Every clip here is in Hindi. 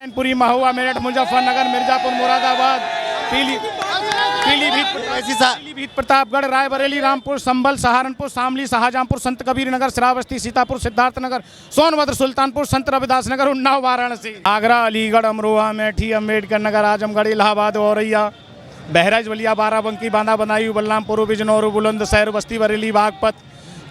पूरी, महुआ, मेरठ, मुजफ्फरनगर, मिर्जापुर, मुरादाबाद, पीलीभीत, प्रतापगढ़, रायबरेली, रामपुर, संभल, सहारनपुर, शामली, शाहजहांपुर, संत कबीर नगर, श्रावस्ती, सीतापुर, सिद्धार्थनगर, सोनभद्र, सुल्तानपुर, संत रविदास नगर, उन्नाव, वाराणसी, आगरा, अलीगढ़, अमरोहा, मेठी, अम्बेडकर नगर, आजमगढ़, इलाहाबाद, औरैया, बहराइच, बलिया, बाराबंकी, बांदा, बदायूं, बलरामपुर, बिजनौर, बुलंदशहर, बस्ती बरेली, बागपत,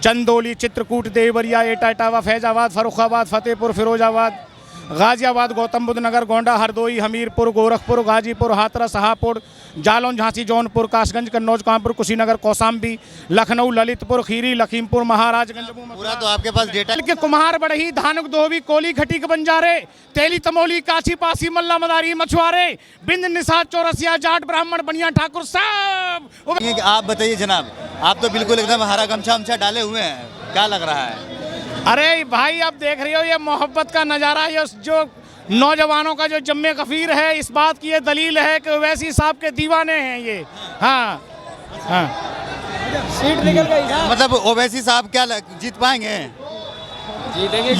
चंदौली, चित्रकूट, देवरिया, एटा, इटावा, फैजाबाद, फर्रुखाबाद, फतेहपुर, फिरोजाबाद, गाजियाबाद, गौतम बुद्ध नगर, गोंडा, हरदोई, हमीरपुर, गोरखपुर, गाजीपुर, हाथरस, शाहपुर, जालौन, झांसी, जौनपुर, कासगंज, कन्नौज, कानपुर, कुशीनगर, कौशाम्बी, लखनऊ, ललितपुर, खीरी, लखीमपुर, महाराजगंज, पूरा तो आपके पास डेटा के कुम्हार, बढ़ही, धानुक, दोहबी, कोली, खटीक, बंजारे, तेली, तमोली, काछी, पासी, मल्ला, मदारी, मछुआरे, बिंद, निषाद, चौरसिया, जाट, ब्राह्मण, बनिया, ठाकुर, सब। आप बताइए जनाब, आप तो बिल्कुल एकदम हरा गमछा हमछा डाले हुए हैं, क्या लग रहा है? अरे भाई, अब देख रहे हो ये मोहब्बत का नज़ारा, ये जो नौजवानों का जो जम्मे कफीर है, इस बात की ये दलील है कि ओवैसी साहब के दीवाने हैं ये। हाँ हाँ, सीट निकल गई। मतलब ओवैसी साहब क्या जीत पाएंगे? जीतेंगे।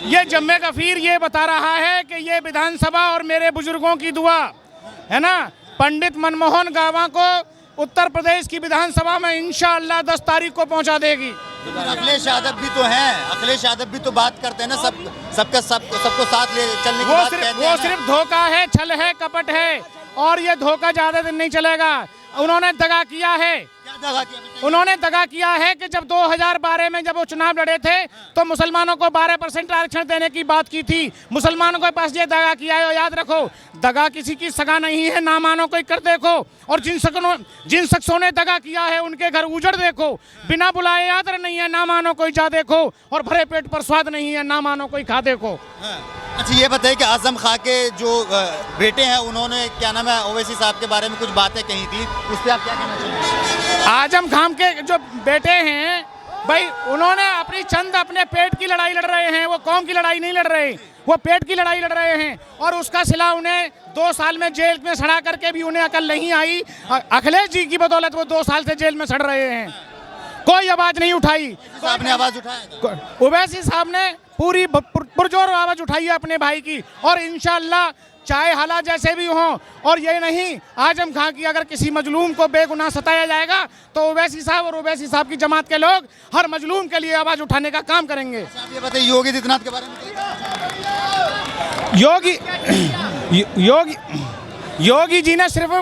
ये जम्मे कफीर ये बता रहा है कि ये विधानसभा और मेरे बुजुर्गों की दुआ है ना, पंडित मनमोहन गांवा को उत्तर प्रदेश की विधानसभा में इंशाअल्लाह 10 तारीख को पहुंचा देगी। अखिलेश यादव भी तो हैं, अखिलेश यादव भी तो बात करते हैं ना, सबको साथ ले चलने की बात कहते हैं। वो सिर्फ धोखा है, छल है, कपट है, और ये धोखा ज्यादा दिन नहीं चलेगा। उन्होंने दगा किया है। क्या दगा किया? उन्होंने दगा किया है कि जब 2012 में जब वो चुनाव लड़े थे तो मुसलमानों को 12% आरक्षण देने की बात की थी। मुसलमानों के पास ये दगा किया है, और याद रखो, दगा किसी की सगा नहीं है। ना मानो कोई कर देखो, और जिन शख्सों ने दगा किया है उनके घर उजड़ देखो। बिना बुलाए यात्रा नहीं है, ना मानो कोई जा देखो, और भरे पेट पर स्वाद नहीं है, ना मानो कोई खा देखो। अच्छा, ये बताइए कि आजम खां के जो बेटे हैं, उन्होंने क्या नाम है ओवैसी साहब के बारे में कुछ बातें कही थी, उस पर आप क्या कहना चाहेंगे? आजम खां के जो बेटे हैं भाई, उन्होंने अपने पेट की लड़ाई लड़ रहे हैं, वो कौम की लड़ाई नहीं लड़ रहे, वो पेट की लड़ाई लड़ रहे हैं। और उसका सिला उन्हें 2 साल में जेल में सड़ा करके भी उन्हें अकल नहीं आई। अखिलेश जी की बदौलत वो 2 साल से जेल में सड़ रहे हैं, कोई आवाज नहीं उठाई। आपने आवाज उठाया? ओवैसी साहब ने पूरी पुरजोर आवाज उठाई है अपने भाई की, और इंशाअल्लाह चाहे हालात जैसे भी हों, और ये नहीं, आजम खां की अगर किसी मजलूम को बेगुनाह सताया जाएगा तो ओवैसी साहब और ओवैसी साहब की जमात के लोग हर मजलूम के लिए आवाज उठाने का काम करेंगे। आप ये बताइए योगी आदित्यनाथ के बारे में? योगी जी ने सिर्फ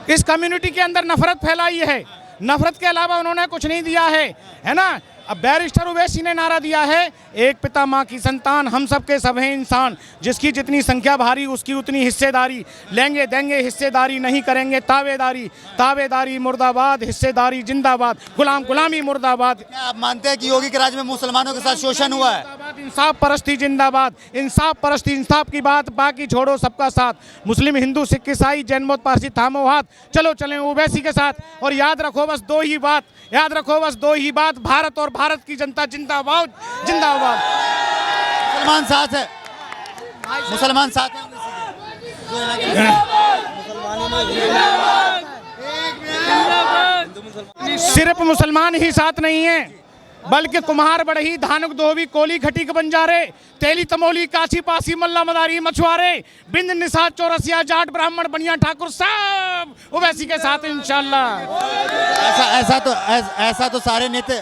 इस कम्युनिटी के अंदर नफरत फैलाई है, नफरत के अलावा उन्होंने कुछ नहीं दिया है ना। अब बैरिस्टर ओवैसी ने नारा दिया है, एक पिता माँ की संतान, हम सब के सब हैं इंसान, जिसकी जितनी संख्या भारी उसकी उतनी हिस्सेदारी, लेंगे देंगे हिस्सेदारी, नहीं करेंगे तावेदारी, तावेदारी मुर्दाबाद, हिस्सेदारी जिंदाबाद, गुलामी मुर्दाबाद। क्या आप मानते हैं कि योगी के राज में मुसलमानों के साथ शोषण हुआ है? इंसाफ परस्ती जिंदाबाद, इंसाफ परस्ती, इंसाफ की बात, बाकी छोड़ो सबका साथ, मुस्लिम हिंदू सिख ईसाई जैन बौद्ध पारसी थामो हाथ, चलो चलें ओवैसी के साथ। और याद रखो बस 2 ही बात, भारत और भारत की जनता जिंदाबाद जिंदाबाद। मुसलमान साथ है, मुसलमान साथ है। सिर्फ मुसलमान ही साथ नहीं है, बल्कि कुम्हार, बढ़ही, धानुक, दोहबी, कोली, खटीक, बंजारे, तेली, तमोली, काछी, पासी, मल्ला, मदारी, मछुआरे, बिंद, निषाद, चौरसिया, जाट, ब्राह्मण, बनिया, ठाकुर, सब ओवैसी के साथ इंशाअल्लाह। ऐसा तो सारे नेता,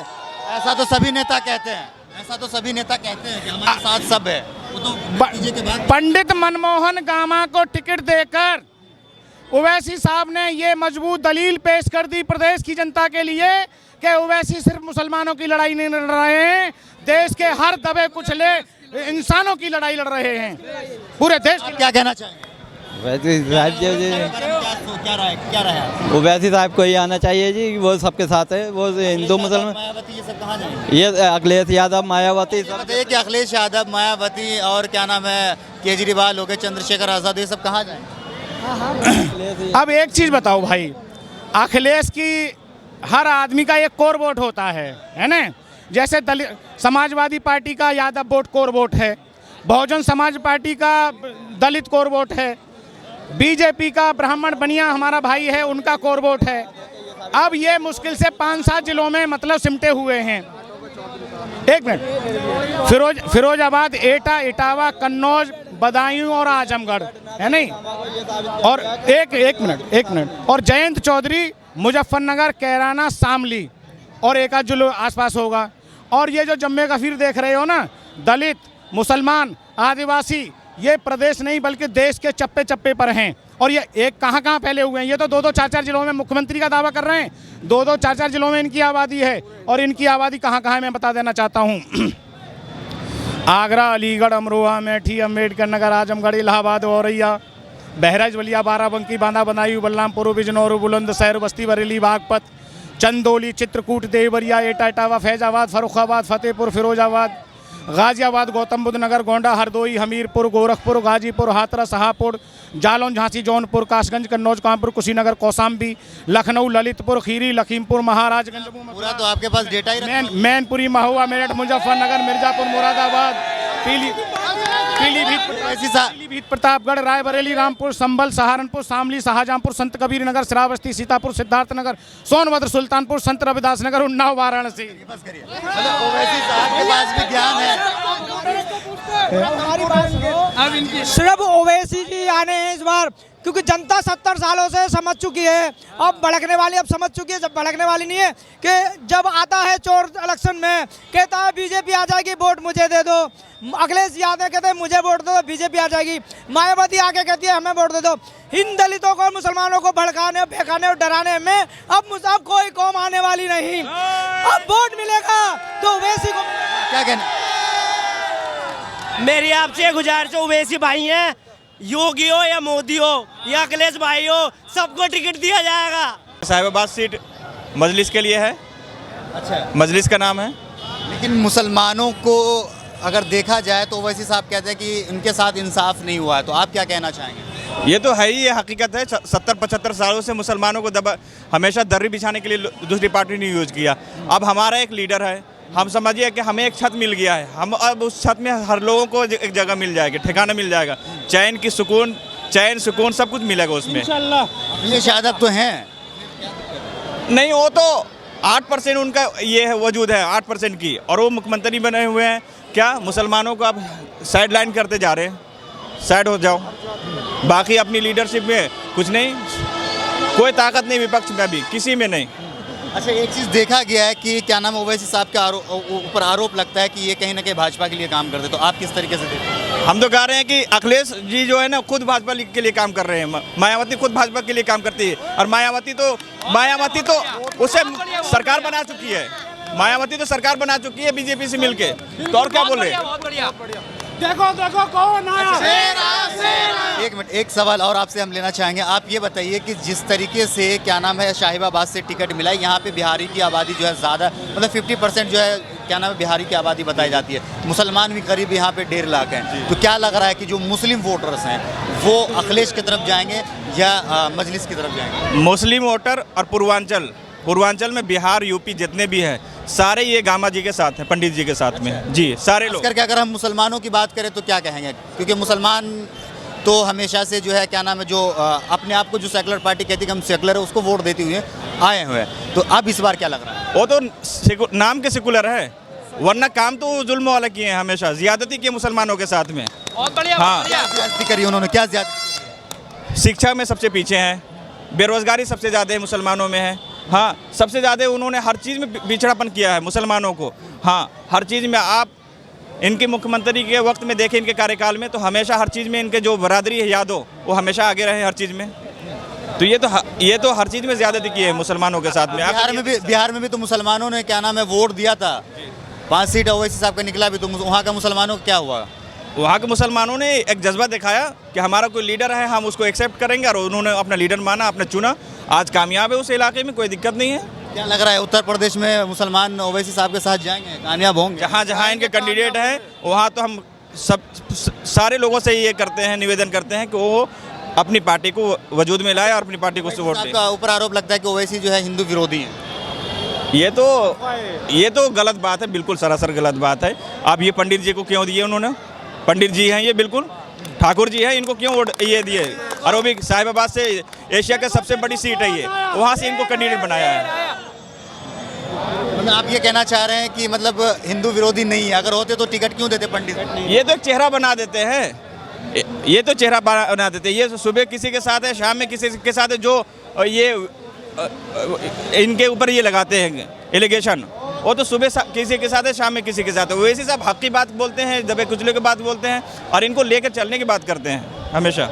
ऐसा तो सभी नेता कहते हैं, कि हमारे साथ सब है। वो तो के बाद पंडित मनमोहन गांवा को टिकट देकर ओवैसी साहब ने ये मजबूत दलील पेश कर दी प्रदेश की जनता के लिए कि ओवैसी सिर्फ मुसलमानों की लड़ाई नहीं लड़ रहे हैं, देश के हर दबे कुचले इंसानों की लड़ाई लड़ रहे हैं, पूरे देश। क्या कहना चाहेंगे? ओवैसी साहब को ही आना चाहिए जी, वो सबके साथ है, वो हिंदू मुसलमान। मायावती ये सब कहाँ जाएंगे? ये अखिलेश यादव, मायावती सब। बताइए कि अखिलेश यादव, मायावती और क्या नाम है, केजरीवाल हो गए, चंद्रशेखर आजाद, ये सब कहाँ जाएंगे? अब एक चीज बताओ भाई, अखिलेश की हर आदमी का एक कोर वोट होता है ना। जैसे समाजवादी पार्टी का यादव वोट कोर वोट है, बहुजन समाज पार्टी का दलित कोर वोट है, बीजेपी का ब्राह्मण बनिया हमारा भाई है, उनका कोर वोट है। अब ये मुश्किल से 5-7 जिलों में मतलब सिमटे हुए हैं। एक मिनट, फिरोजाबाद, एटा, इटावा, कन्नौज, बदायूं और आजमगढ़, है नहीं। और एक मिनट और जयंत चौधरी मुजफ्फरनगर, कैराना, शामली और एक आध जो आसपास होगा। और ये जो जम्मे कफीर देख रहे हो ना, दलित, मुसलमान, आदिवासी, ये प्रदेश नहीं बल्कि देश के चप्पे चप्पे पर हैं। और ये एक कहाँ फैले हुए हैं। ये तो 2-2 4-4 जिलों में मुख्यमंत्री का दावा कर रहे हैं। 2-2 4-4 जिलों में इनकी आबादी है। और इनकी आबादी कहाँ है मैं बता देना चाहता हूँ। आगरा, अलीगढ़, अमरोहा, अमेठी, अम्बेडकर नगर, आजमगढ़, इलाहाबाद, औरैया, बहराइच, बलिया, बाराबंकी, बांदा, बदायूं, बलरामपुर, बिजनौर, बुलंदशहर, बस्ती बरेली, बागपत, चंदौली, चित्रकूट, देवरिया, एटा, इटावा, फैजाबाद, फर्रुखाबाद, फतेहपुर, फिरोजाबाद, गाजियाबाद, गौतम बुद्ध नगर, गोंडा, हरदोई, हमीरपुर, गोरखपुर, गाजीपुर, हाथरस, शाहपुर, जालौन, झांसी, जौनपुर, कासगंज, कन्नौज, कानपुर, कुशीनगर, कौशाम्बी, लखनऊ, ललितपुर, खीरी, लखीमपुर, महाराजगंज, पूरा तो आपके पास डेटा ही रखा है। मैनपुरी, महुआ, मेरठ, मुजफ्फरनगर, मिर्जापुर, मुरादाबाद, पीलीभीत, प्रतापगढ़, रायबरेली, रामपुर, संभल, सहारनपुर, शामली, शाहजहांपुर, संत कबीर नगर, श्रावस्ती, सीतापुर, सिद्धार्थनगर, सोनभद्र, सुल्तानपुर, संत रविदास नगर, उन्नाव, वाराणसी। मतलब ओवैसी साहब के पास भी ज्ञान है। सिर्फ ओवैसी जी आने हैं इस बार, क्योंकि जनता 70 सालों से समझ चुकी है। अब भड़कने वाली अब समझ चुकी है, जब भड़कने वाली नहीं है कि जब आता है चोर इलेक्शन में कहता है बीजेपी आ जाएगी, वोट मुझे दे दो। अखिलेश यादव कहते हैं मुझे वोट दो, बीजेपी आ जाएगी। मायावती आके कहती है हमें वोट दे दो। इन दलितों को और मुसलमानों को भड़काने, फेंकाने और डराने में अब कोई कौम आने वाली नहीं। अब वोट मिलेगा तो ओवैसी को। क्या कहना? मेरी आपसे गुजारिश है, ओवैसी भाई हैं, योगी हो या मोदी हो या अखिलेश भाई हो, सबको टिकट दिया जाएगा। साहिबाबाद सीट मजलिस के लिए है। अच्छा, मजलिस का नाम है। लेकिन मुसलमानों को अगर देखा जाए तो ओवैसी साहब कहते हैं कि उनके साथ इंसाफ नहीं हुआ है, तो आप क्या कहना चाहेंगे? ये तो है ही, ये हकीकत है। 70-75 सालों से मुसलमानों को हमेशा दर्री बिछाने के लिए दूसरी पार्टी ने यूज़ किया। अब हमारा एक लीडर है, हम समझिए कि हमें एक छत मिल गया है, हम अब उस छत में हर लोगों को एक जगह मिल जाएगी, ठिकाना मिल जाएगा, चैन सुकून सब कुछ मिलेगा उसमें। अखिलेश यादव तो हैं नहीं, वो तो 8% उनका ये है, वजूद है 8% की, और वो मुख्यमंत्री बने हुए हैं। क्या मुसलमानों को आप साइड लाइन करते जा रहे हैं? साइड हो जाओ। बाकी अपनी लीडरशिप में कुछ नहीं, कोई ताकत नहीं विपक्ष में, अभी किसी में नहीं। अच्छा, एक चीज़ देखा गया है कि क्या नाम ओवैसी साहब के ऊपर आरोप लगता है कि ये कहीं ना कहीं भाजपा के लिए काम करते, तो आप किस तरीके से देखते हैं? हम तो कह रहे हैं कि अखिलेश जी जो है ना खुद भाजपा के लिए काम कर रहे हैं, मायावती खुद भाजपा के लिए काम करती है, और मायावती तो उसे सरकार बना चुकी है। मायावती तो सरकार बना चुकी है बीजेपी से मिलके, तो और क्या बोले? देखो कौन आया। एक मिनट, एक सवाल और आपसे हम लेना चाहेंगे। आप ये बताइए कि जिस तरीके से क्या नाम है शाहिबाबाद से टिकट मिला है, यहाँ पे बिहारी की आबादी जो है ज़्यादा, मतलब 50% जो है क्या नाम है बिहारी की आबादी बताई जाती है, मुसलमान भी करीब यहाँ पे 1.5 लाख हैं। तो क्या लग रहा है कि जो मुस्लिम वोटर्स हैं वो अखिलेश की तरफ जाएंगे या मजलिस की तरफ जाएंगे? मुस्लिम वोटर और पूर्वांचल में बिहार, यूपी जितने भी हैं सारे ये गामा जी के साथ हैं, पंडित जी के साथ में जी, सारे लोग। करके अगर हम मुसलमानों की बात करें तो क्या कहेंगे? क्योंकि मुसलमान तो हमेशा से जो है क्या नाम है, जो अपने आप को जो सेकुलर पार्टी कहती है कि हम सेकुलर है, उसको वोट देते हुए आए हुए हैं। तो अब इस बार क्या लग रहा है? वो तो नाम के सेकुलर है, वरना काम तो जुल्म वाला किए हैं, हमेशा ज्यादती की मुसलमानों के साथ में। हाँ, ज्यादती करी उन्होंने, क्या ज्यादती? शिक्षा में सबसे पीछे हैं, बेरोजगारी सबसे ज़्यादा मुसलमानों में है। हाँ, सबसे ज़्यादा उन्होंने हर चीज़ में पिछड़ापन किया है मुसलमानों को। हाँ, हर चीज़ में आप इनके मुख्यमंत्री के वक्त में देखें, इनके कार्यकाल में तो हमेशा हर चीज़ में इनके जो बरादरी है यादव, वो हमेशा आगे रहे हर चीज़ में। तो ये तो हर चीज़ में ज़्यादती की है मुसलमानों के साथ में। बिहार में भी तो मुसलमानों ने क्या नाम है वोट दिया था, 5 सीट ओवैसी साहब का निकला भी, तो वहाँ का मुसलमानों को क्या हुआ? वहाँ के मुसलमानों ने एक जज्बा दिखाया कि हमारा कोई लीडर है, हम उसको एक्सेप्ट करेंगे, और उन्होंने अपना लीडर माना, अपना चुना, आज कामयाब है उस इलाके में, कोई दिक्कत नहीं है। क्या लग रहा है उत्तर प्रदेश में मुसलमान ओवैसी साहब के साथ जाएंगे, कामयाब होंगे? जहाँ इनके कैंडिडेट हैं वहाँ तो हम सारे लोगों से ये करते हैं, निवेदन करते हैं कि वो अपनी पार्टी को वजूद में लाए और अपनी पार्टी को वोट दें। आपका ऊपर आरोप लगता है कि ओवैसी जो है हिंदू विरोधी है। ये तो गलत बात है, बिल्कुल सरासर गलत बात है। आप ये पंडित जी को क्यों दिए? उन्होंने पंडित जी हैं, ये बिल्कुल ठाकुर जी हैं, इनको क्यों वोट ये दिए? और वो भी साहिबाबाद से, एशिया की सबसे बड़ी सीट है ये, वहाँ से इनको कैंडिडेट बनाया है। मतलब आप ये कहना चाह रहे हैं कि मतलब हिंदू विरोधी नहीं है, अगर होते तो टिकट क्यों देते पंडित? ये तो एक चेहरा बना देते हैं, ये तो चेहरा बना देते हैं। ये सुबह किसी के साथ है, शाम में किसी के साथ है, जो ये इनके ऊपर ये लगाते हैं एलिगेशन, वो तो सुबह किसी के साथ है, शाम में किसी के साथ है। वैसे सब हक की बात बोलते हैं, दबे कुचले की बात बोलते हैं और इनको लेकर चलने की बात करते हैं हमेशा।